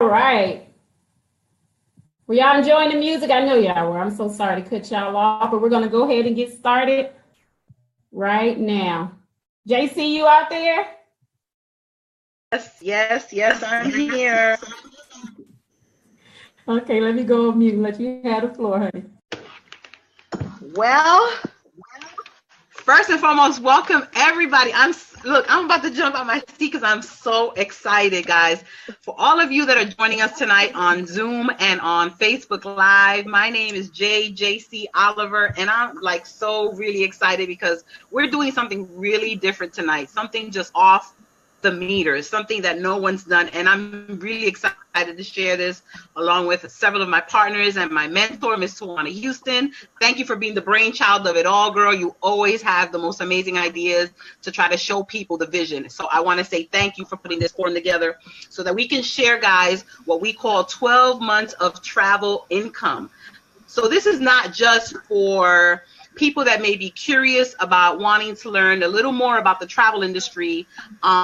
right. Were y'all enjoying the music? I know y'all were. I'm so sorry to cut y'all off, but we're going to go ahead and get started right now. JC, you out there? Yes, I'm here. Okay, let me go on mute and let you have the floor, honey. Well, first and foremost, welcome everybody. I'm about to jump on my seat because I'm so excited, guys. For all of you that are joining us tonight on Zoom and on Facebook Live, my name is JC Oliver, and I'm like so really excited because we're doing something really different tonight, something just off the meters, something that no one's done, and I'm really excited to share this along with several of my partners and my mentor, Miss Tawana Houston. Thank you for being the brainchild of it all, girl. You always have the most amazing ideas to try to show people the vision. So I want to say thank you for putting this forum together so that we can share, guys, what we call 12 months of travel income. So this is not just for people that may be curious about wanting to learn a little more about the travel industry.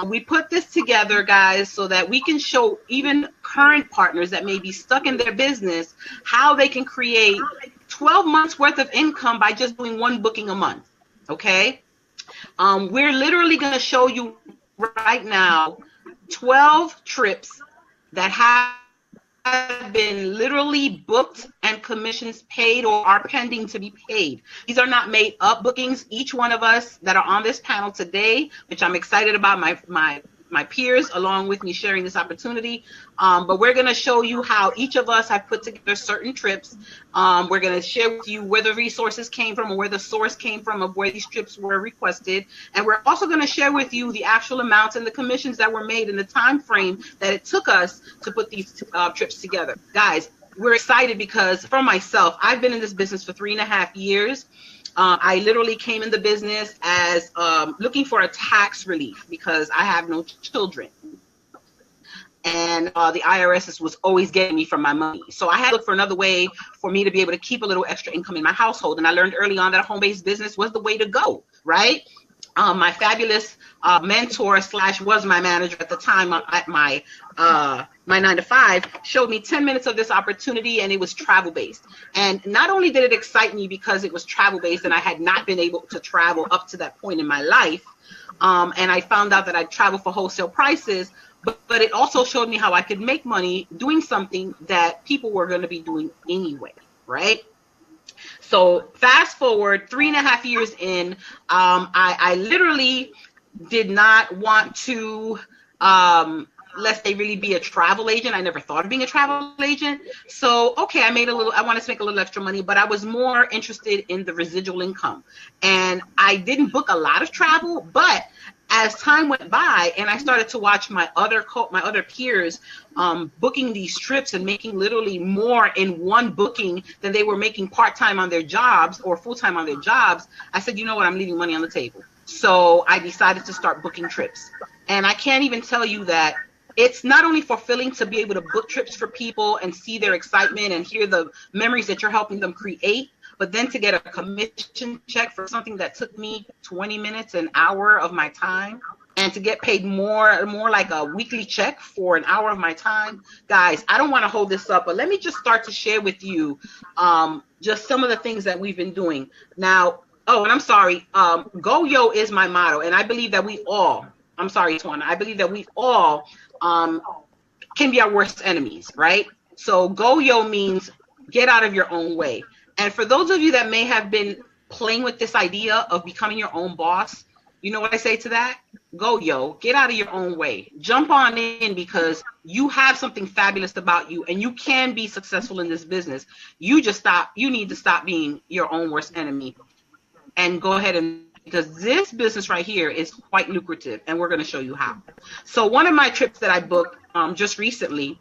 We put this together, guys, so that we can show even current partners that may be stuck in their business how they can create 12 months worth of income by just doing one booking a month. Okay? We're literally going to show you right now 12 trips that have been literally booked and commissions paid or are pending to be paid. These are not made up bookings. Each one of us that are on this panel today, which I'm excited about my peers along with me sharing this opportunity, but we're going to show you how each of us have put together certain trips. We're going to share with you where the resources came from or where the source came from of where these trips were requested, and we're also going to share with you the actual amounts and the commissions that were made in the time frame that it took us to put these trips together. Guys, we're excited because for myself, I've been in this business for 3.5 years. I literally came in the business as looking for a tax relief because I have no children. And the IRS was always getting me from my money. So I had to look for another way for me to be able to keep a little extra income in my household. And I learned early on that a home-based business was the way to go, right? My fabulous mentor / was my manager at the time at my 9-to-5 showed me 10 minutes of this opportunity, and it was travel based. And not only did it excite me because it was travel based and I had not been able to travel up to that point in my life, and I found out that I'd travel for wholesale prices, but it also showed me how I could make money doing something that people were going to be doing anyway, right? So fast forward 3.5 years in, I literally did not want to, let's say, really be a travel agent. I never thought of being a travel agent. So, okay, I wanted to make a little extra money, but I was more interested in the residual income. And I didn't book a lot of travel, but as time went by and I started to watch my other peers booking these trips and making literally more in one booking than they were making part-time on their jobs or full-time on their jobs, I said, you know what, I'm leaving money on the table. So I decided to start booking trips. And I can't even tell you that it's not only fulfilling to be able to book trips for people and see their excitement and hear the memories that you're helping them create, but then to get a commission check for something that took me 20 minutes, an hour of my time, and to get paid more like a weekly check for an hour of my time. Guys, I don't want to hold this up, but let me just start to share with you just some of the things that we've been doing. Now, and I'm sorry, Go Yo is my motto, and I believe that we all, I'm sorry, Tawana, I believe that we all can be our worst enemies, right? So Go Yo means get out of your own way. And for those of you that may have been playing with this idea of becoming your own boss, you know what I say to that? Go, yo, get out of your own way. Jump on in because you have something fabulous about you and you can be successful in this business. You need to stop being your own worst enemy and go ahead because this business right here is quite lucrative and we're going to show you how. So one of my trips that I booked just recently,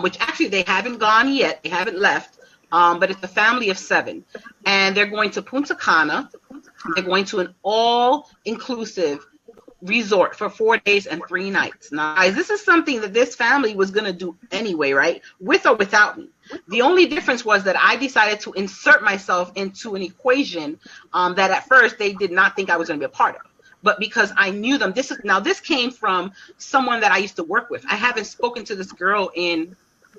which actually they haven't gone yet, they haven't left, but it's a family of 7, and they're going to Punta Cana. They're going to an all-inclusive resort for 4 days and 3 nights. Now, guys, this is something that this family was going to do anyway, right? With or without me. The only difference was that I decided to insert myself into an equation that at first they did not think I was going to be a part of. But because I knew them, this came from someone that I used to work with. I haven't spoken to this girl in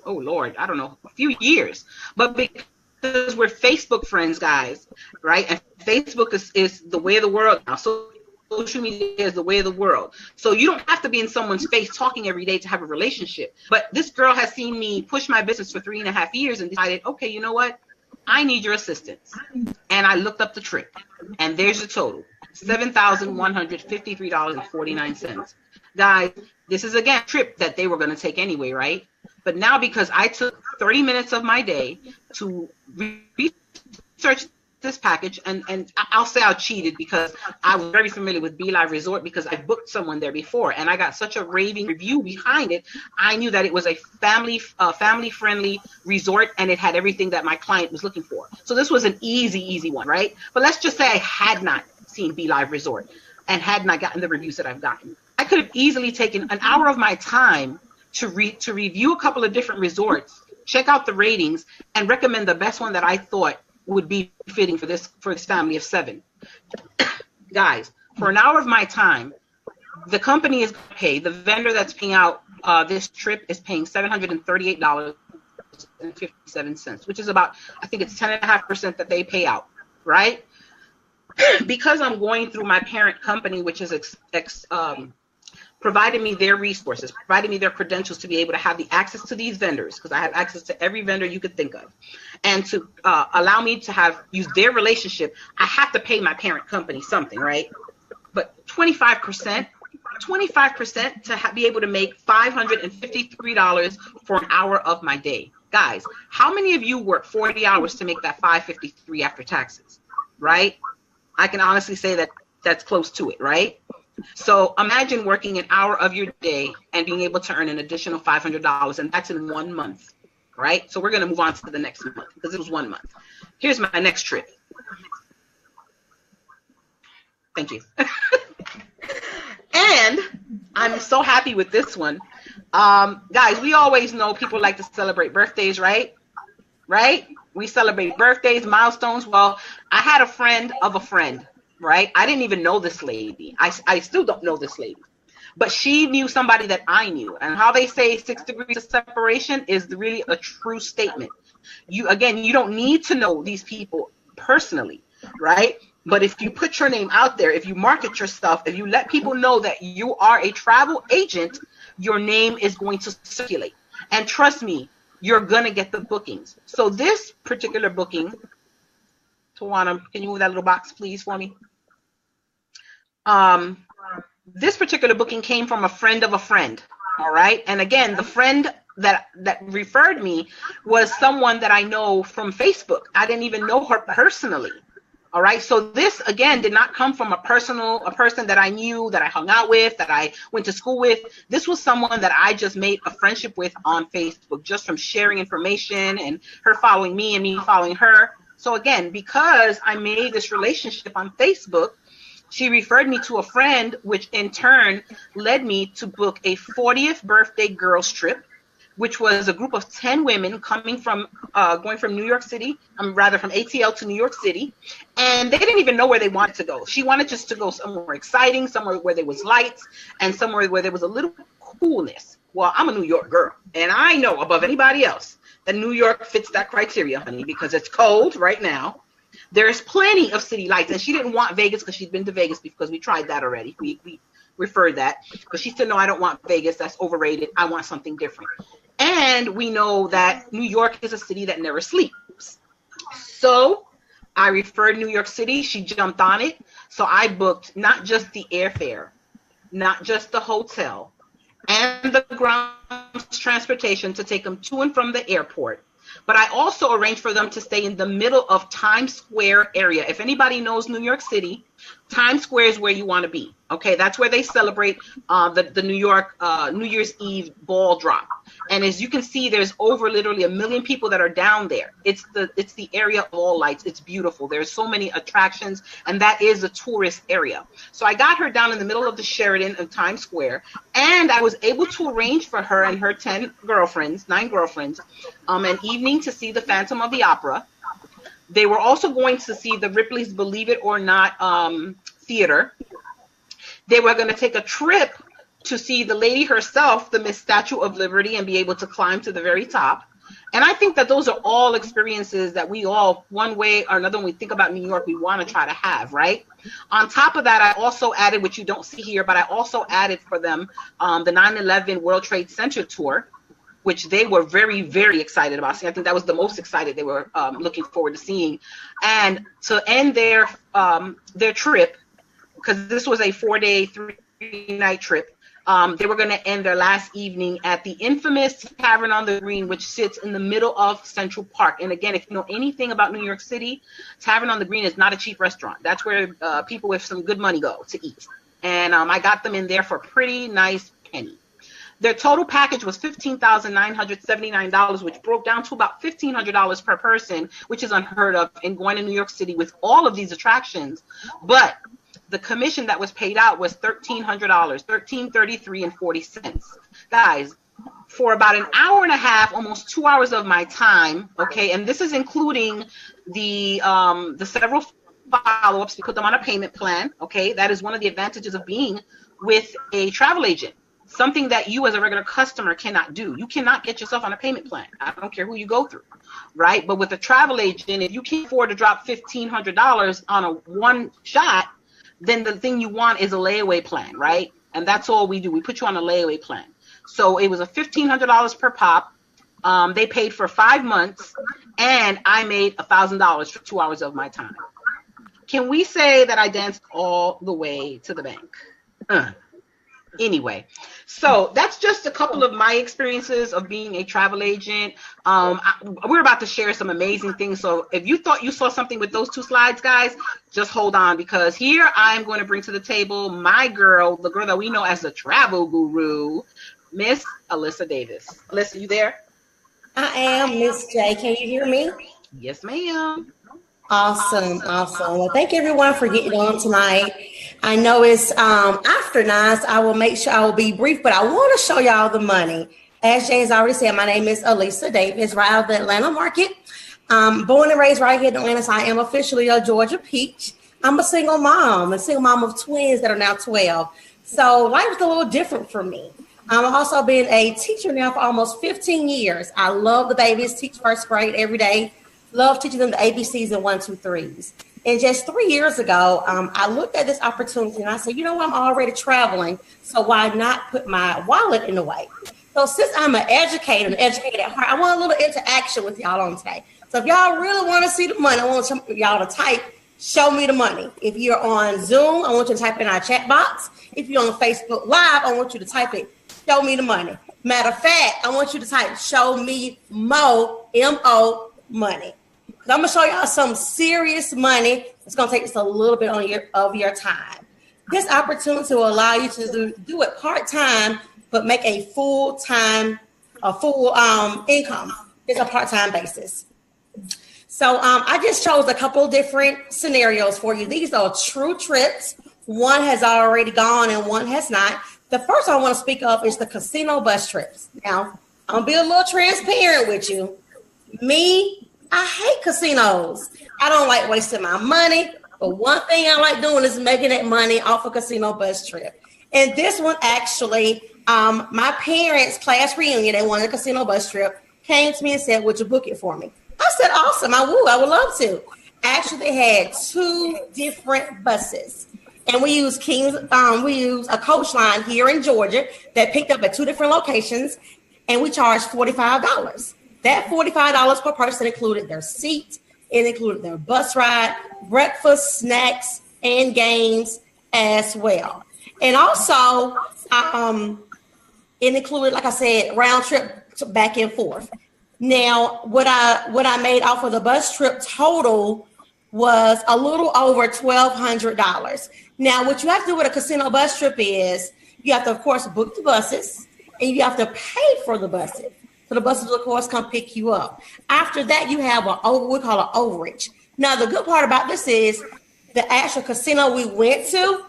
oh Lord, I don't know, a few years. But because we're Facebook friends, guys, right? And Facebook is the way of the world now. So social media is the way of the world. So you don't have to be in someone's face talking every day to have a relationship. But this girl has seen me push my business for 3.5 years and decided, okay, you know what? I need your assistance. And I looked up the trip, and there's the total, $7,153.49. Guys, this is again a trip that they were going to take anyway, right? But now because I took 30 minutes of my day to research this package, and I'll say I cheated because I was very familiar with Be Live Resort because I booked someone there before, and I got such a raving review behind it. I knew that it was a family friendly resort, and it had everything that my client was looking for. So this was an easy one, right? But let's just say I had not seen Be Live Resort and had not gotten the reviews that I've gotten. I could have easily taken an hour of my time to review a couple of different resorts, check out the ratings, and recommend the best one that I thought would be fitting for this family of 7. Guys, for an hour of my time, the company is going to pay, the vendor that's paying out this trip is paying $738.57, which is about, I think it's 10.5% that they pay out, right? Because I'm going through my parent company, which is provided me their resources, provided me their credentials to be able to have the access to these vendors, because I have access to every vendor you could think of, and to allow me to use their relationship, I have to pay my parent company something, right? But 25% to be able to make $553 for an hour of my day. Guys, how many of you work 40 hours to make that $553 after taxes, right? I can honestly say that that's close to it, right? So imagine working an hour of your day and being able to earn an additional $500, and that's in 1 month, right? So we're going to move on to the next month because it was 1 month. Here's my next trip. Thank you. And I'm so happy with this one. Guys, we always know people like to celebrate birthdays, right? Right? We celebrate birthdays, milestones. Well, I had a friend of a friend. Right? I didn't even know this lady. I still don't know this lady. But she knew somebody that I knew. And how they say 6 degrees of separation is really a true statement. You don't need to know these people personally, right? But if you put your name out there, if you market your stuff, if you let people know that you are a travel agent, your name is going to circulate. And trust me, you're going to get the bookings. So this particular booking, Tawana, can you move that little box, please, for me? This particular booking came from a friend of a friend, all right? And again, the friend that referred me was someone that I know from Facebook. I didn't even know her personally, all right? So this, again, did not come from a person that I knew, that I hung out with, that I went to school with. This was someone that I just made a friendship with on Facebook, just from sharing information and her following me and me following her. So again, because I made this relationship on Facebook, she referred me to a friend, which in turn led me to book a 40th birthday girls trip, which was a group of 10 women going from New York City, from ATL to New York City. And they didn't even know where they wanted to go. She wanted just to go somewhere exciting, somewhere where there was lights, and somewhere where there was a little coolness. Well, I'm a New York girl, and I know above anybody else that New York fits that criteria, honey, because it's cold right now. There's plenty of city lights, and she didn't want Vegas because she'd been to Vegas because we tried that already. We referred that, but she said, no, I don't want Vegas. That's overrated. I want something different. And we know that New York is a city that never sleeps. So I referred New York City. She jumped on it. So I booked not just the airfare, not just the hotel, and the ground transportation to take them to and from the airport. But I also arranged for them to stay in the middle of Times Square area. If anybody knows New York City, Times Square is where you want to be. Okay, that's where they celebrate the New York New Year's Eve ball drop. And as you can see, there's over literally 1 million people that are down there. It's the area of all lights. It's beautiful. There's so many attractions, and that is a tourist area. So I got her down in the middle of the Sheraton of Times Square, and I was able to arrange for her and her 9 girlfriends, an evening to see the Phantom of the Opera. They were also going to see the Ripley's Believe It or Not theater. They were going to take a trip to see the lady herself, the Miss Statue of Liberty, and be able to climb to the very top. And I think that those are all experiences that we all, one way or another, when we think about New York, we want to try to have, right? On top of that, I also added, which you don't see here, but I also added for them the 9/11 World Trade Center tour, which they were very, very excited about. See, I think that was the most excited they were looking forward to seeing. And to end their trip, because this was a 4-day, 3-night trip, they were going to end their last evening at the infamous Tavern on the Green, which sits in the middle of Central Park. And again, if you know anything about New York City, Tavern on the Green is not a cheap restaurant. That's where people with some good money go to eat. And I got them in there for a pretty nice penny. Their total package was $15,979, which broke down to about $1,500 per person, which is unheard of in going to New York City with all of these attractions. But the commission that was paid out was $1,300, $1,333.40. Guys, for about an hour and a half, almost 2 hours of my time, okay, and this is including the several follow-ups. We put them on a payment plan, okay? That is one of the advantages of being with a travel agent. Something that you as a regular customer cannot do. You cannot get yourself on a payment plan. I don't care who you go through, right? But with a travel agent, if you can't afford to drop $1,500 on a one shot, then the thing you want is a layaway plan, right? And that's all we do. We put you on a layaway plan. So it was a $1,500 per pop. They paid for 5 months, and I made $1,000 for 2 hours of my time. Can we say that I danced all the way to the bank? Anyway, so that's just a couple of my experiences of being a travel agent. We're about to share some amazing things. So if you thought you saw something with those 2 slides, guys, just hold on, because here I'm going to bring to the table my girl, the girl that we know as the travel guru, Miss Alyssa Davis. Alyssa, you there? I am, Miss J. Can you hear me? Yes, ma'am. Awesome. Well, thank everyone for getting on tonight. I know it's after 9, so I will make sure I will be brief, but I want to show y'all the money. As Jay has already said, my name is Alyssa Davis, right out of the Atlanta market. Born and raised right here in Atlanta, so I am officially a Georgia peach. I'm a single mom of twins that are now 12. So life is a little different for me. I've also been a teacher now for almost 15 years. I love the babies, teach first grade every day. Love teaching them the ABCs and 1, 2, 3s. And just 3 years ago, I looked at this opportunity and I said, you know what, I'm already traveling, so why not put my wallet in the way? So since I'm an educator, at heart, I want a little interaction with y'all on today. So if y'all really want to see the money, I want y'all to type, show me the money. If you're on Zoom, I want you to type in our chat box. If you're on Facebook Live, I want you to type it, show me the money. Matter of fact, I want you to type, show me Mo, M-O, money. I'm going to show y'all some serious money. It's going to take us a little bit of your time. This opportunity will allow you to do it part-time, but make a full income. It's a part-time basis. So I just chose a couple of different scenarios for you. These are true trips. One has already gone and one has not. The first I want to speak of is the casino bus trips. Now, I'm going to be a little transparent with you. I hate casinos. I don't like wasting my money, but one thing I like doing is making that money off a casino bus trip. And this one actually, my parents' class reunion, they wanted a casino bus trip, came to me and said, would you book it for me? I said, awesome, I would love to. Actually, they had 2 different buses. And we used a coach line here in Georgia that picked up at 2 different locations, and we charged $45. That $45 per person included their seat, it included their bus ride, breakfast, snacks, and games as well. And also, it included, like I said, round trip back and forth. Now, what I made off of the bus trip total was a little over $1,200. Now, what you have to do with a casino bus trip is you have to, of course, book the buses, and you have to pay for the buses. So the buses, of course, come pick you up. After that, you have what we call an overage. Now, the good part about this is the actual casino we went to,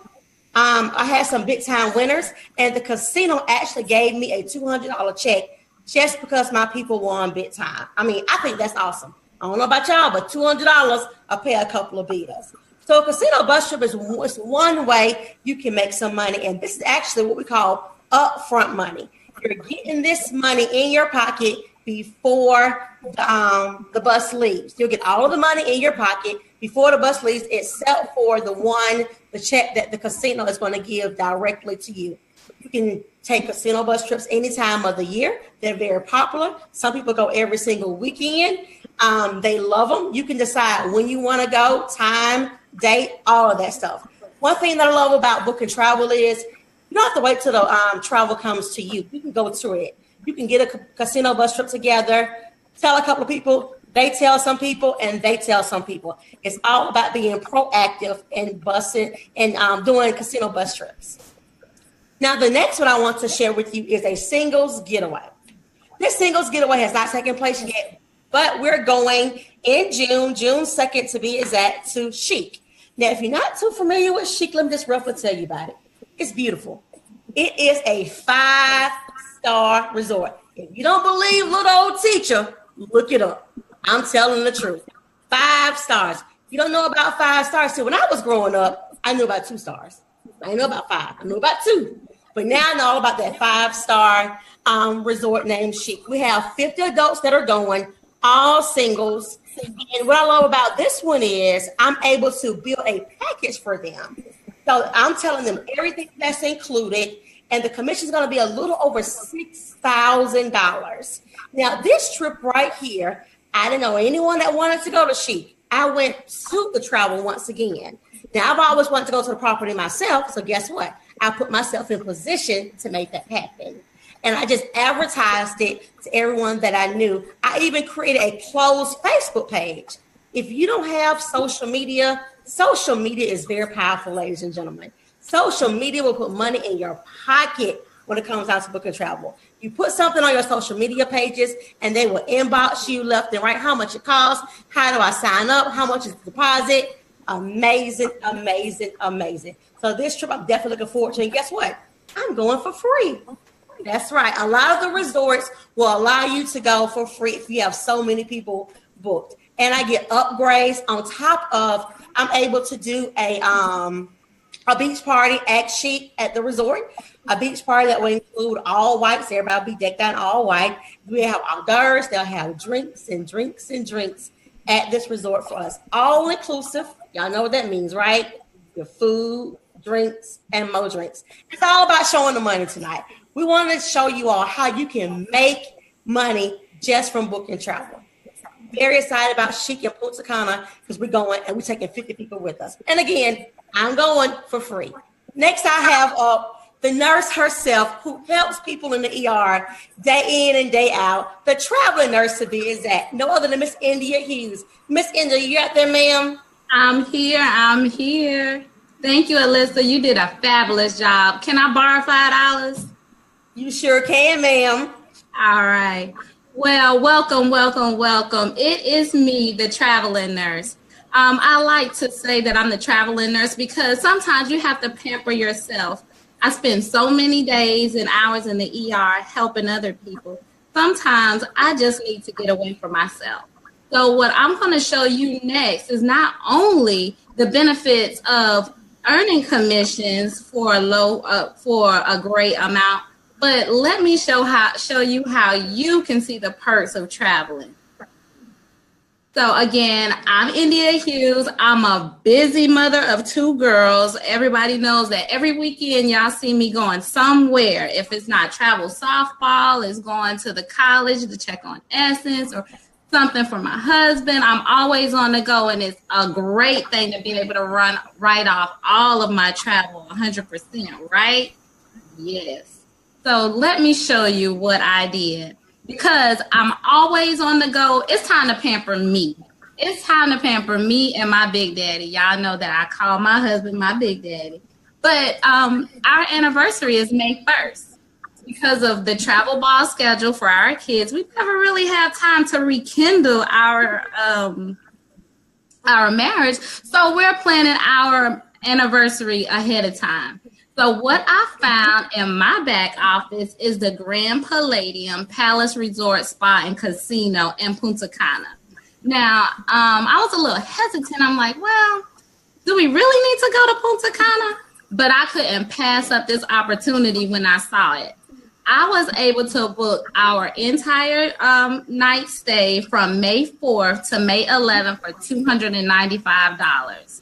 I had some big time winners, and the casino actually gave me a $200 check just because my people won big time. I mean, I think that's awesome. I don't know about y'all, but $200, I'll pay a couple of bills. So a casino bus trip is one way you can make some money. And this is actually what we call upfront money. You're getting this money in your pocket before the bus leaves. You'll get all of the money in your pocket before the bus leaves, except for the check that the casino is going to give directly to you. You can take casino bus trips any time of the year. They're very popular. Some people go every single weekend. They love them. You can decide when you want to go, time, date, all of that stuff. One thing that I love about Book and Travel is you don't have to wait till the travel comes to you. You can go to it. You can get a casino bus trip together, tell a couple of people, they tell some people, and they tell some people. It's all about being proactive and busing and doing casino bus trips. Now, the next one I want to share with you is a singles getaway. This singles getaway has not taken place yet, but we're going in June 2nd to be exact, to Chic. Now, if you're not too familiar with Chic, let me just roughly tell you about it. It's beautiful. It is a 5-star resort. If you don't believe little old teacher, look it up. I'm telling the truth. 5 stars. You don't know about 5 stars. See, when I was growing up, I knew about 2 stars. I didn't know about 5. I knew about 2. But now I know all about that 5-star resort named Chic. We have 50 adults that are going, all singles. And what I love about this one is I'm able to build a package for them. So I'm telling them everything that's included, and the commission is going to be a little over $6,000. Now, this trip right here, I didn't know anyone that wanted to go to Chic. I went to the travel once again. Now, I've always wanted to go to the property myself, so guess what? I put myself in position to make that happen. And I just advertised it to everyone that I knew. I even created a closed Facebook page. If you don't have social media is very powerful, ladies and gentlemen. Social media will put money in your pocket when it comes out to Book and Travel. You put something on your social media pages and they will inbox you left and right how much it costs, how do I sign up, how much is the deposit. Amazing, amazing, amazing. So this trip I'm definitely looking forward to. And guess what? I'm going for free. That's right. A lot of the resorts will allow you to go for free if you have so many people booked. And I get upgrades on top of I'm able to do a beach party at Chic at the resort. A beach party that will include all whites. Everybody will be decked out all white. We have hors d'oeuvres. They'll have drinks and drinks and drinks at this resort for us. All inclusive. Y'all know what that means, right? Your food, drinks, and more drinks. It's all about showing the money tonight. We wanted to show you all how you can make money just from Book and Travel. Very excited about Chic and Punta Cana because we're going and we're taking 50 people with us. And again, I'm going for free. Next, I have the nurse herself who helps people in the ER day in and day out. The traveling nurse to be exact. No other than Miss India Hughes. Miss India, you out there, ma'am? I'm here. Thank you, Alyssa. You did a fabulous job. Can I borrow $5? You sure can, ma'am. All right. Well, welcome. It is me, the traveling nurse. I like to say that I'm the traveling nurse because sometimes you have to pamper yourself. I spend so many days and hours in the ER helping other people. Sometimes I just need to get away from myself. So what I'm going to show you next is not only the benefits of earning commissions for a great amount, but let me show you how you can see the perks of traveling. So again, I'm India Hughes. I'm a busy mother of 2 girls. Everybody knows that every weekend y'all see me going somewhere. If it's not travel softball, it's going to the college to check on Essence or something for my husband. I'm always on the go, and it's a great thing to be able to write off all of my travel 100%, right? Yes. So let me show you what I did. Because I'm always on the go, it's time to pamper me. It's time to pamper me and my big daddy. Y'all know that I call my husband my big daddy. But our anniversary is May 1st. Because of the travel ball schedule for our kids, we never really have time to rekindle our marriage. So we're planning our anniversary ahead of time. So what I found in my back office is the Grand Palladium Palace Resort Spa and Casino in Punta Cana. Now, I was a little hesitant. I'm like, well, do we really need to go to Punta Cana? but I couldn't pass up this opportunity when I saw it. I was able to book our entire night stay from May 4th to May 11th for $295.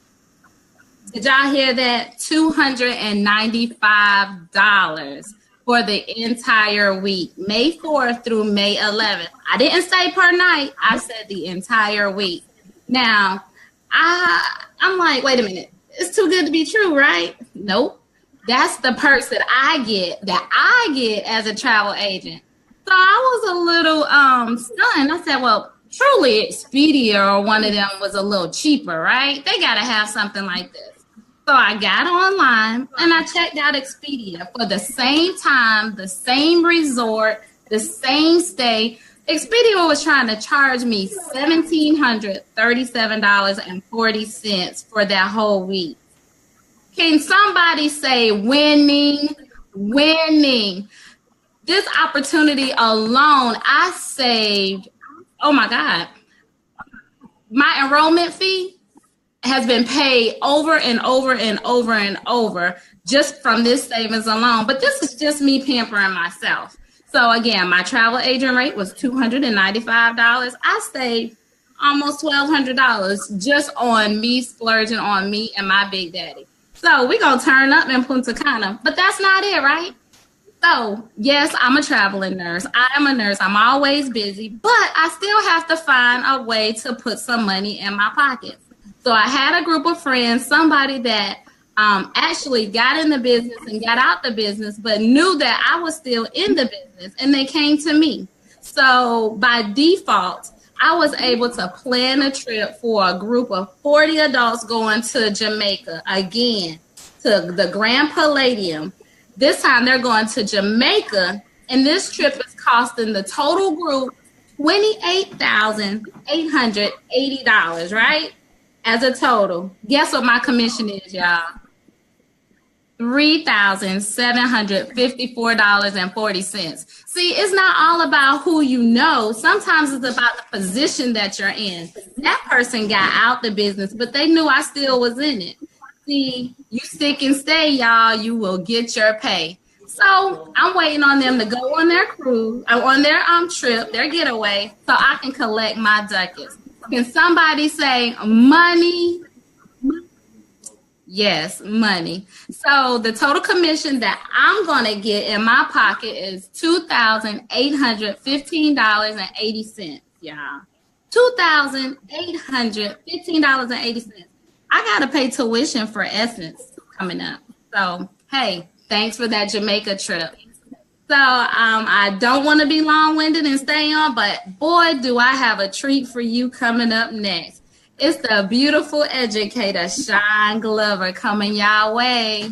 Did y'all hear that? $295 for the entire week, May 4th through May 11th. I didn't say per night. I said the entire week. Now, I'm like, wait a minute. It's too good to be true, right? Nope. That's the perks that I get as a travel agent. So I was a little stunned. I said, well, truly Expedia or one of them was a little cheaper, right? They got to have something like this. So I got online and I checked out Expedia for the same time, the same resort, the same stay. Expedia was trying to charge me $1,737.40 for that whole week. Can somebody say winning? This opportunity alone, I saved, oh my God, my enrollment fee has been paid over and over and over and over just from this savings alone. But this is just me pampering myself. So again, my travel agent rate was $295. I saved almost $1,200 just on me splurging on me and my big daddy. So we're going to turn up in Punta Cana, but that's not it, right? So yes, I'm a traveling nurse. I am a nurse. I'm always busy, but I still have to find a way to put some money in my pocket. So I had a group of friends, somebody that actually got in the business and got out the business, but knew that I was still in the business, and they came to me. So by default, I was able to plan a trip for a group of 40 adults going to Jamaica, again, to the Grand Palladium. This time they're going to Jamaica, and this trip is costing the total group $28,880, right? As a total. Guess what my commission is, y'all? $3,754.40. See, it's not all about who you know. Sometimes it's about the position that you're in. That person got out the business, but they knew I still was in it. See, you stick and stay, y'all, you will get your pay. So I'm waiting on them to go on their cruise, on their trip, their getaway, so I can collect my ducats. Can somebody say money? Yes, money. So the total commission that I'm going to get in my pocket is $2,815.80, y'all. $2,815.80. I got to pay tuition for Essence coming up. So, hey, thanks for that Jamaica trip. So I don't want to be long-winded and stay on, but boy, do I have a treat for you coming up next. It's the beautiful educator, Sean Glover, coming y'all way.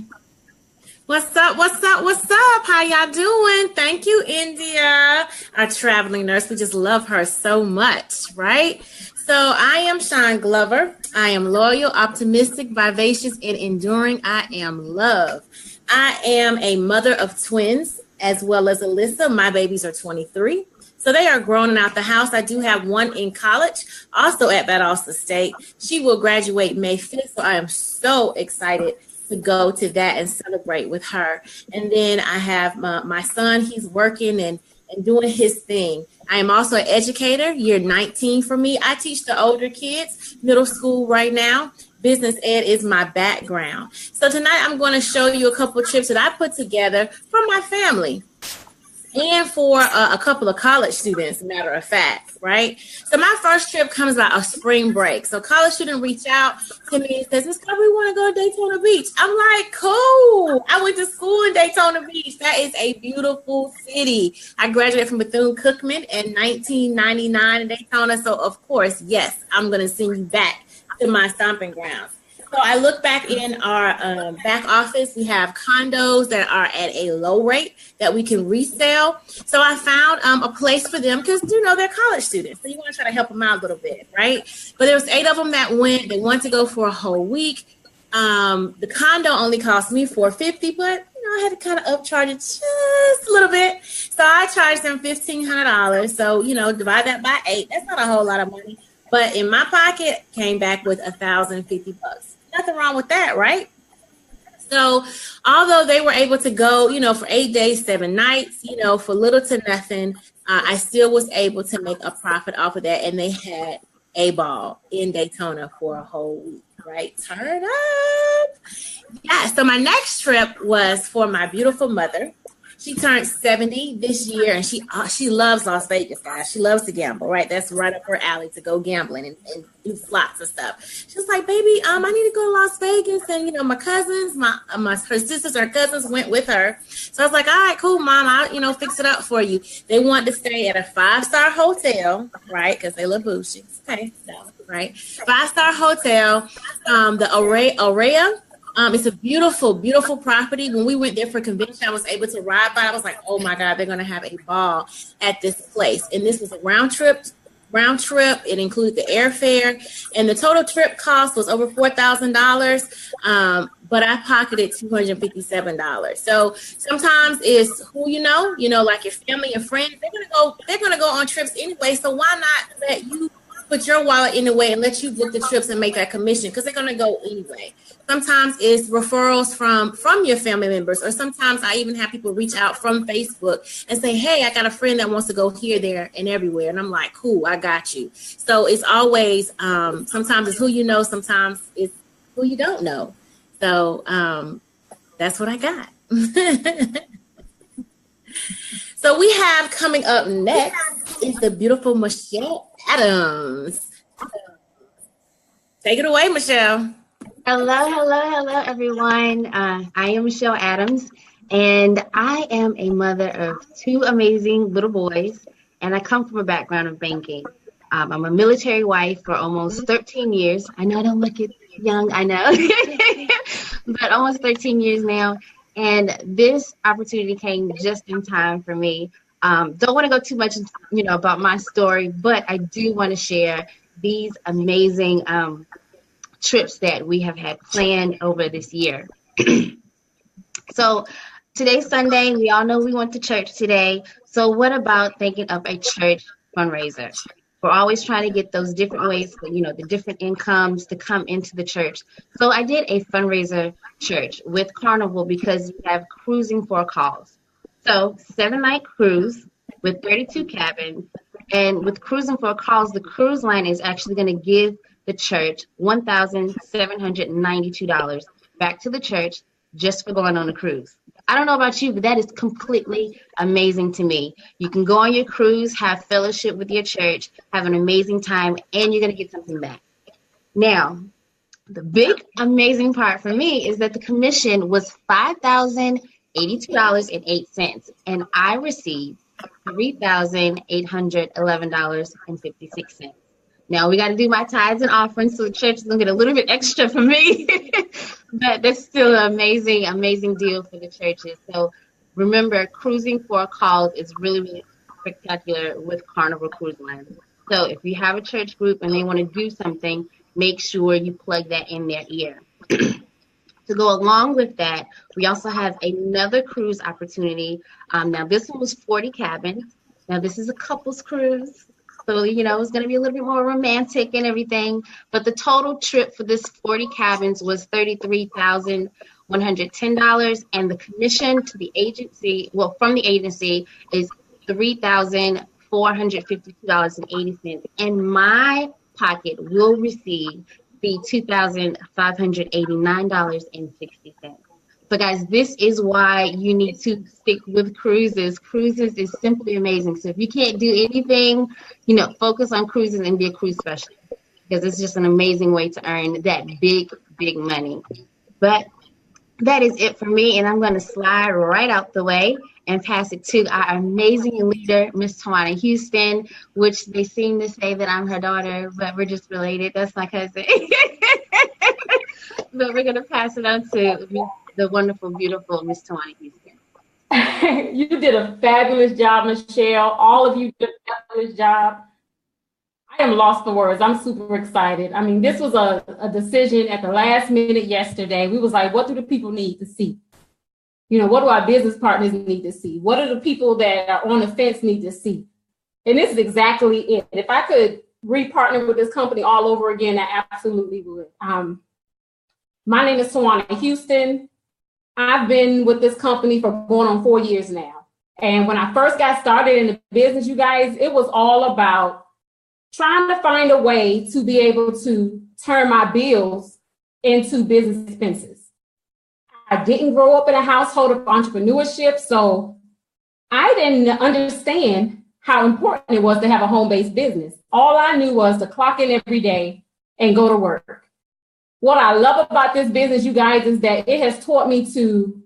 What's up? How y'all doing? Thank you, India, our traveling nurse. We just love her so much, right? So I am Sean Glover. I am loyal, optimistic, vivacious, and enduring. I am love. I am a mother of twins, as well as Alyssa. My babies are 23. So they are grown and out the house. I do have one in college, also at Valdosta State. She will graduate May 5th. So I am so excited to go to that and celebrate with her. And then I have my son. He's working and doing his thing. I am also an educator, year 19 for me. I teach the older kids, middle school right now. Business ed is my background. So tonight I'm going to show you a couple of trips that I put together for my family and for a couple of college students, matter of fact, right? So my first trip comes out of spring break. So college student reach out to me and says, Miss Glover, we want to go to Daytona Beach. I'm like, cool. I went to school in Daytona Beach. That is a beautiful city. I graduated from Bethune-Cookman in 1999 in Daytona. So of course, yes, I'm going to send you back to my stomping grounds. So I look back in our back office. We have condos that are at a low rate that we can resell. So I found a place for them because, they're college students. So you want to try to help them out a little bit, right? But there was 8 of them that went. They wanted to go for a whole week. The condo only cost me $450, but, I had to kind of upcharge it just a little bit. So I charged them $1,500. So, divide that by 8. That's not a whole lot of money. But in my pocket, came back with $1,050. Nothing wrong with that, right? So although they were able to go, for 8 days, 7 nights, for little to nothing, I still was able to make a profit off of that. And they had a ball in Daytona for a whole week, right? Turn up. Yeah. So my next trip was for my beautiful mother. She turned 70 this year, and she loves Las Vegas, guys. She loves to gamble, right? That's right up her alley to go gambling and do slots and stuff. She was like, baby, I need to go to Las Vegas. And, my cousins, her sisters, her cousins went with her. So I was like, all right, cool, Mom. I'll, fix it up for you. They wanted to stay at a 5-star hotel, right? Because they live bougie. Okay, so, right? 5-star hotel, the Aurea. It's a beautiful, beautiful property. When we went there for convention, I was able to ride by. I was like, oh my God, they're going to have a ball at this place. And this was a round trip. It included the airfare, and the total trip cost was over $4,000. But I pocketed $257. So sometimes it's who like your family and friends. They're gonna go on trips anyway. So why not let you put your wallet in the way and let you book the trips and make that commission, because they're gonna go anyway. Sometimes it's referrals from your family members, or sometimes I even have people reach out from Facebook and say, hey, I got a friend that wants to go here, there, and everywhere. And I'm like, cool, I got you. So it's always, sometimes it's who you know, sometimes it's who you don't know. So that's what I got. So we have coming up next is the beautiful Michelle Adams. Take it away, Michelle. Hello, everyone. I am Michelle Adams, and I am a mother of 2 amazing little boys, and I come from a background of banking. I'm a military wife for almost 13 years. I know I don't look young, I know, but almost 13 years now, and this opportunity came just in time for me. Don't want to go too much, about my story, but I do want to share these amazing trips that we have had planned over this year. So today's Sunday. We all know we went to church today. So what about thinking of a church fundraiser? We're always trying to get those different ways, the different incomes to come into the church. So I did a fundraiser church with Carnival because we have cruising for a cause. So 7-night cruise with 32 cabins. And with cruising for a cause, the cruise line is actually going to give the church $1,792 back to the church just for going on a cruise. I don't know about you, but that is completely amazing to me. You can go on your cruise, have fellowship with your church, have an amazing time, and you're going to get something back. Now, the big amazing part for me is that the commission was $5,082.08, and I received $3,811.56. Now we got to do my tithes and offerings, so the church is going to get a little bit extra from me. But that's still an amazing, amazing deal for the churches. So remember, cruising for a cause is really, really spectacular with Carnival Cruise Line. So if you have a church group and they want to do something, make sure you plug that in their ear. To go along with that, we also have another cruise opportunity. Now, this one was 40 cabins. Now, this is a couples cruise. So, it's going to be a little bit more romantic and everything. But the total trip for this 40 cabins was $33,110. And the commission to the agency, from the agency, is $3,452.80. And my pocket will receive the $2,589.60. So guys, this is why you need to stick with cruises. Cruises is simply amazing. So if you can't do anything, focus on cruises and be a cruise specialist, because it's just an amazing way to earn that big, big money. But that is it for me, and I'm going to slide right out the way and pass it to our amazing leader, Miss Tawana Houston, which they seem to say that I'm her daughter, but we're just related. That's my cousin. But we're going to pass it on to the wonderful, beautiful Miss Tawana Houston. You did a fabulous job, Michelle. All of you did a fabulous job. I am lost for words. I'm super excited. I mean, this was a decision at the last minute yesterday. We was like, what do the people need to see? What do our business partners need to see? What do the people that are on the fence need to see? And this is exactly it. If I could re-partner with this company all over again, I absolutely would. My name is Tawana Houston. I've been with this company for going on 4 years now. And when I first got started in the business, you guys, it was all about trying to find a way to be able to turn my bills into business expenses. I didn't grow up in a household of entrepreneurship, so I didn't understand how important it was to have a home-based business. All I knew was to clock in every day and go to work. What I love about this business, you guys, is that it has taught me to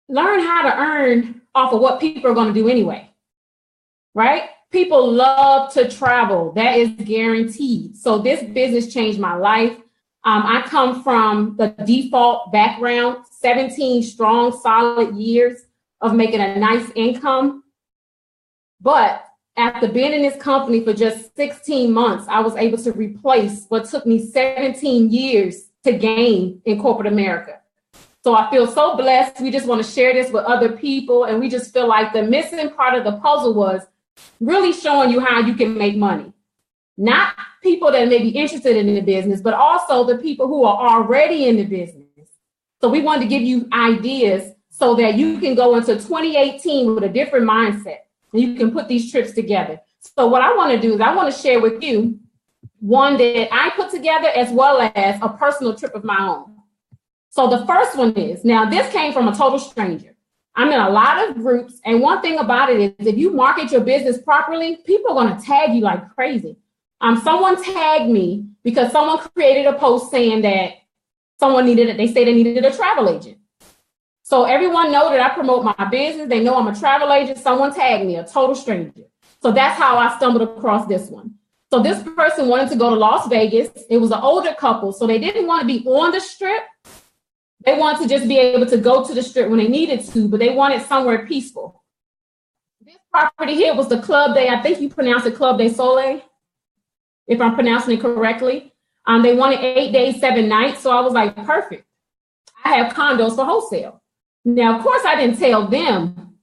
learn how to earn off of what people are going to do anyway, right? People love to travel. That is guaranteed. So this business changed my life. I come from the default background, 17 strong, solid years of making a nice income. But after being in this company for just 16 months, I was able to replace what took me 17 years to gain in corporate America. So I feel so blessed. We just want to share this with other people. And we just feel like the missing part of the puzzle was really showing you how you can make money. Not people that may be interested in the business, but also the people who are already in the business. So we wanted to give you ideas so that you can go into 2018 with a different mindset and you can put these trips together. So what I want to do is I want to share with you one that I put together as well as a personal trip of my own. So the first one is, now this came from a total stranger. I'm in a lot of groups, and one thing about it is if you market your business properly, people are going to tag you like crazy. Someone tagged me because someone created a post saying that they say they needed a travel agent. So everyone know that I promote my business. They know I'm a travel agent. Someone tagged me, a total stranger. So that's how I stumbled across this one. So this person wanted to go to Las Vegas. It was an older couple, so they didn't want to be on the strip. They wanted to just be able to go to the strip when they needed to, but they wanted somewhere peaceful. This property here was the Club Day. I think you pronounce it Club Day Soleil, if I'm pronouncing it correctly. They wanted 8 days, 7 nights. So I was like, perfect. I have condos for wholesale. Now, of course, I didn't tell them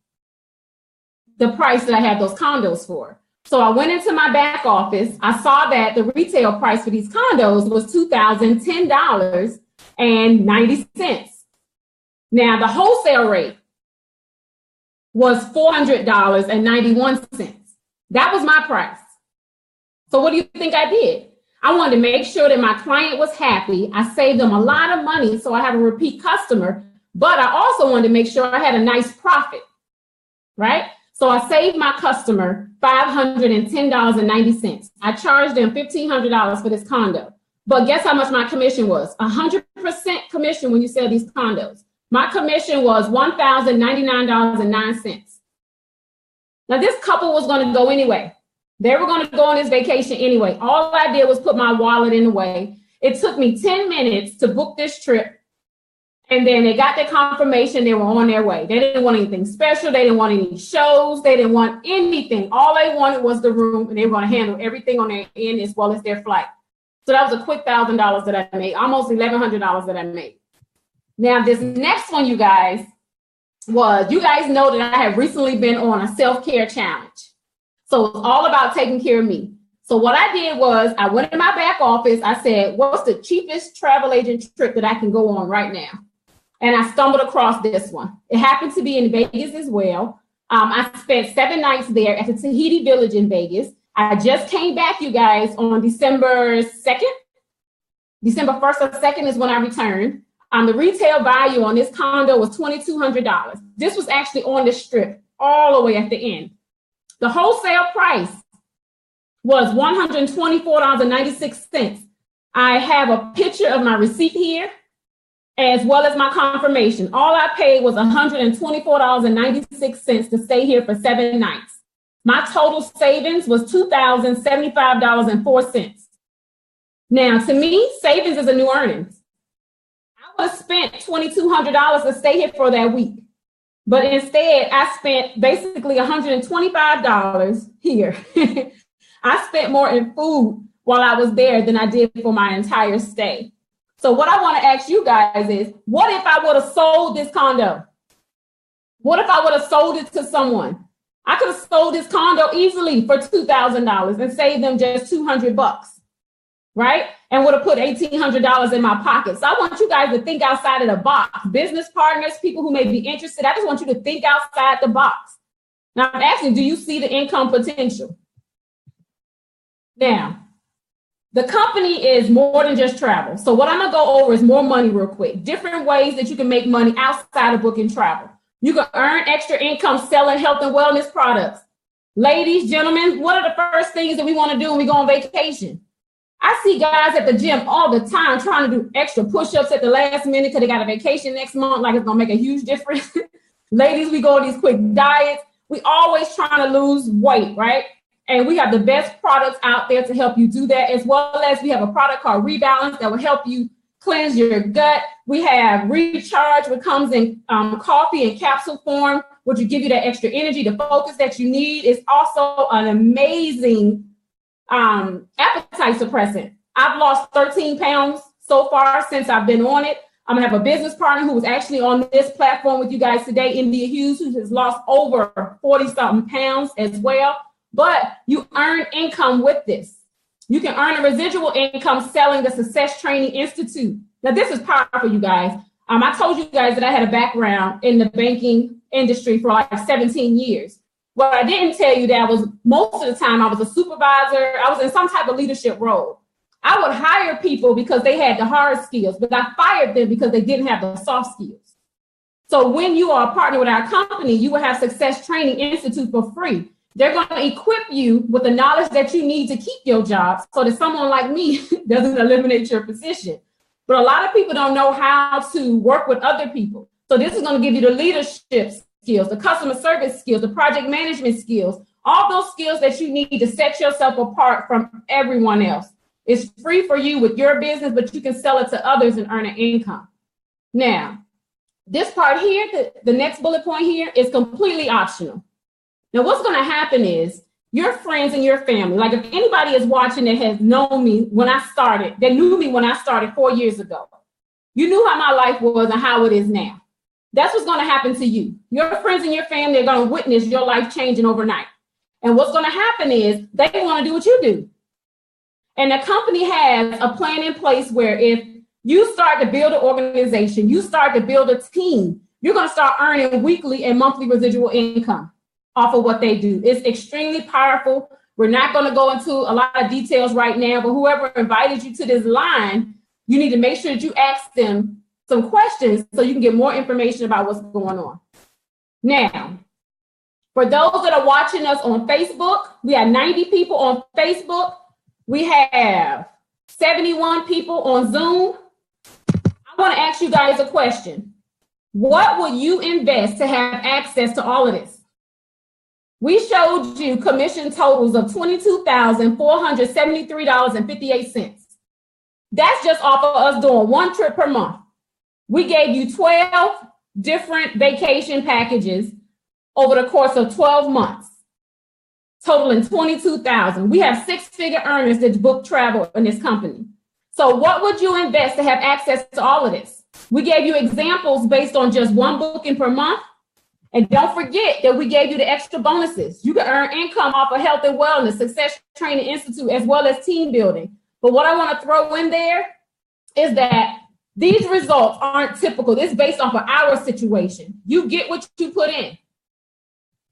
the price that I had those condos for. So I went into my back office. I saw that the retail price for these condos was $2,010.90. Now, the wholesale rate was $400.91. That was my price. So what do you think I did? I wanted to make sure that my client was happy. I saved them a lot of money, so I have a repeat customer, but I also wanted to make sure I had a nice profit, right? So I saved my customer $510.90. I charged them $1,500 for this condo. But guess how much my commission was? 100% commission when you sell these condos. My commission was $1,099.09. Now, this couple was going to go anyway. They were going to go on this vacation anyway. All I did was put my wallet in the way. It took me 10 minutes to book this trip. And then they got their confirmation. They were on their way. They didn't want anything special. They didn't want any shows. They didn't want anything. All they wanted was the room, and they were going to handle everything on their end as well as their flight. So that was a quick $1,000 that I made, almost $1,100 that I made. Now, this next one, you guys know that I have recently been on a self-care challenge. So it's all about taking care of me. So what I did was I went in my back office. I said, what's the cheapest travel agent trip that I can go on right now? And I stumbled across this one. It happened to be in Vegas as well. I spent 7 nights there at the Tahiti Village in Vegas. I just came back, you guys, on December 2nd. December 1st or 2nd is when I returned. The retail value on this condo was $2,200. This was actually on the strip all the way at the end. The wholesale price was $124.96. I have a picture of my receipt here, as well as my confirmation. All I paid was $124.96 to stay here for 7 nights. My total savings was $2,075.04. Now, to me, savings is a new earnings. I would have spent $2,200 to stay here for that week. But instead, I spent basically $125 here. I spent more in food while I was there than I did for my entire stay. So what I want to ask you guys is, what if I would have sold this condo? What if I would have sold it to someone? I could have sold this condo easily for $2,000 and saved them just $200. right? And would have put $1,800 in my pocket. So I want you guys to think outside of the box. Business partners, people who may be interested, I just want you to think outside the box. Now I'm asking, do you see the income potential? Now, the company is more than just travel. So what I'm gonna go over is more money real quick. Different ways that you can make money outside of booking travel. You can earn extra income selling health and wellness products. Ladies, gentlemen, what are the first things that we want to do when we go on vacation? I see guys at the gym all the time trying to do extra push-ups at the last minute because they got a vacation next month, like it's gonna make a huge difference. Ladies, we go on these quick diets. We always trying to lose weight, right? And we have the best products out there to help you do that, as well as we have a product called Rebalance that will help you cleanse your gut. We have Recharge, which comes in coffee and capsule form, which will give you that extra energy, the focus that you need. It's also an amazing appetite suppressant. I've lost 13 pounds so far since I've been on it. I'm gonna have a business partner who was actually on this platform with you guys today, India Hughes, who has lost over 40-something pounds as well. But you earn income with this. You can earn a residual income selling the Success Training Institute. Now, this is powerful, you guys. I told you guys that I had a background in the banking industry for like 17 years. What I didn't tell you that was most of the time I was a supervisor. I was in some type of leadership role. I would hire people because they had the hard skills, but I fired them because they didn't have the soft skills. So when you are a partner with our company, you will have Success Training Institute for free. They're going to equip you with the knowledge that you need to keep your job so that someone like me doesn't eliminate your position. But a lot of people don't know how to work with other people. So this is going to give you the leadership skills, the customer service skills, the project management skills, all those skills that you need to set yourself apart from everyone else. It's free for you with your business, but you can sell it to others and earn an income. Now, this part here, the next bullet point here is completely optional. Now, what's going to happen is your friends and your family, like if anybody is watching that has known me when I started, that knew me when I started 4 years ago, you knew how my life was and how it is now. That's what's going to happen to you. Your friends and your family are going to witness your life changing overnight. And what's going to happen is they want to do what you do. And the company has a plan in place where if you start to build an organization, you start to build a team, you're going to start earning weekly and monthly residual income off of what they do. It's extremely powerful. We're not going to go into a lot of details right now, but whoever invited you to this line, you need to make sure that you ask them some questions so you can get more information about what's going on. Now, for those that are watching us on Facebook, we have 90 people on Facebook. We have 71 people on Zoom. I want to ask you guys a question. What would you invest to have access to all of this? We showed you commission totals of $22,473.58. That's just off of us doing one trip per month. We gave you 12 different vacation packages over the course of 12 months, totaling $22,000. We have six-figure earners that book travel in this company. So what would you invest to have access to all of this? We gave you examples based on just one booking per month. And don't forget that we gave you the extra bonuses. You can earn income off of health and wellness, Success Training Institute, as well as team building. But what I want to throw in there is that these results aren't typical. It's based off of our situation. You get what you put in.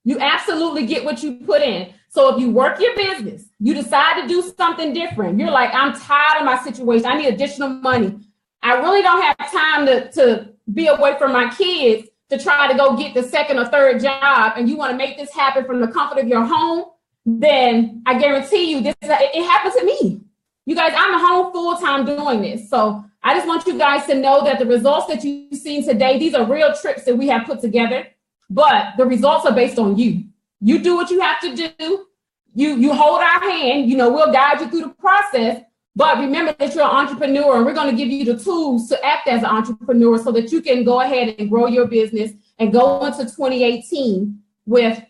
You absolutely get what you put in. So if you work your business, you decide to do something different. You're like, I'm tired of my situation. I need additional money. I really don't have time to be away from my kids to try to go get the second or third job, and you want to make this happen from the comfort of your home, then I guarantee you it happened to me. You guys, I'm at home full-time doing this. So I just want you guys to know that the results that you've seen today, these are real trips that we have put together, but the results are based on you. You do what you have to do. You hold our hand, we'll guide you through the process. But remember that you're an entrepreneur, and we're going to give you the tools to act as an entrepreneur so that you can go ahead and grow your business and go into 2018 with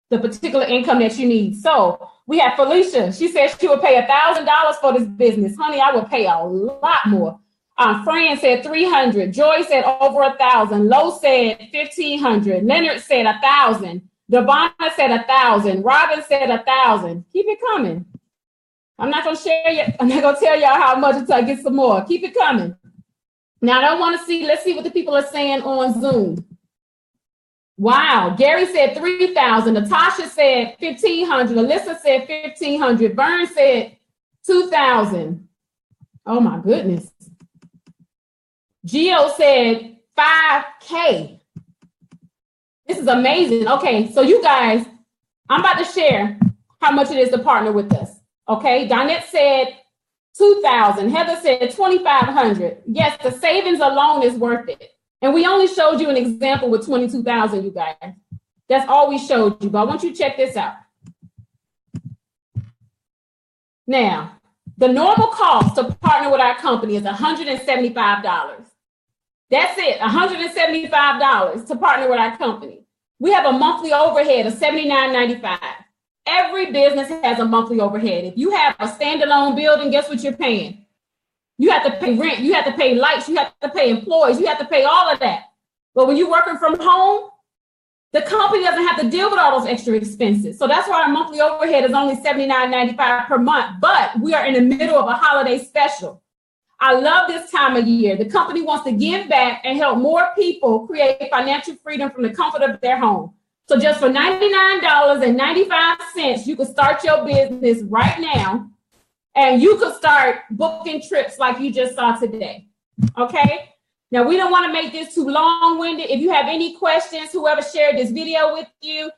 the particular income that you need. So we have Felicia. She said she would pay $1,000 for this business. Honey, I would pay a lot more. Fran said 300. Joy said over 1,000. Lo said 1,500. Leonard said 1,000. Devonna said 1,000. Robin said 1,000. Keep it coming. I'm not gonna share yet. I'm not gonna tell y'all how much until I get some more. Keep it coming. Now I don't want to see. Let's see what the people are saying on Zoom. Wow, Gary said 3,000. Natasha said 1,500. Alyssa said 1,500. Vern said 2,000. Oh my goodness. Gio said 5K. This is amazing. Okay, so you guys, I'm about to share how much it is to partner with us. Okay, Donette said 2,000. Heather said 2,500. Yes, the savings alone is worth it. And we only showed you an example with 22,000, you guys. That's all we showed you. But I want you to check this out. Now, the normal cost to partner with our company is $175. That's it, $175 to partner with our company. We have a monthly overhead of $79.95. Every business has a monthly overhead. If you have a standalone building, guess what you're paying? You have to pay rent, you have to pay lights, you have to pay employees, you have to pay all of that. But when you're working from home, the company doesn't have to deal with all those extra expenses. So that's why our monthly overhead is only $79.95 per month. But we are in the middle of a holiday special. I love this time of year. The company wants to give back and help more people create financial freedom from the comfort of their home. So just for $99.95, you can start your business right now. And you could start booking trips like you just saw today. Okay? Now, we don't want to make this too long-winded. If you have any questions, whoever shared this video with you,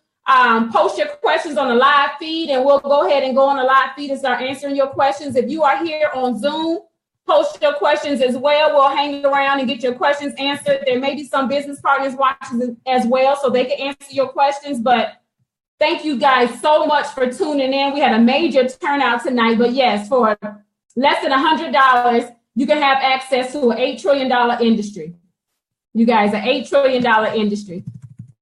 post your questions on the live feed, and we'll go ahead and go on the live feed and start answering your questions. If you are here on Zoom, post your questions as well. We'll hang around and get your questions answered. There may be some business partners watching as well, so they can answer your questions. But thank you guys so much for tuning in. We had a major turnout tonight, but yes, for less than $100, you can have access to an $8 trillion industry. You guys, an $8 trillion industry.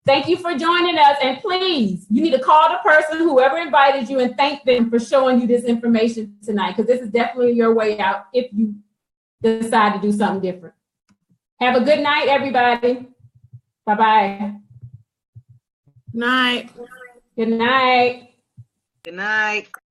Thank you for joining us. And please, you need to call the person, whoever invited you, and thank them for showing you this information tonight, because this is definitely your way out if you decide to do something different. Have a good night, everybody. Bye-bye. Night. Good night. Good night.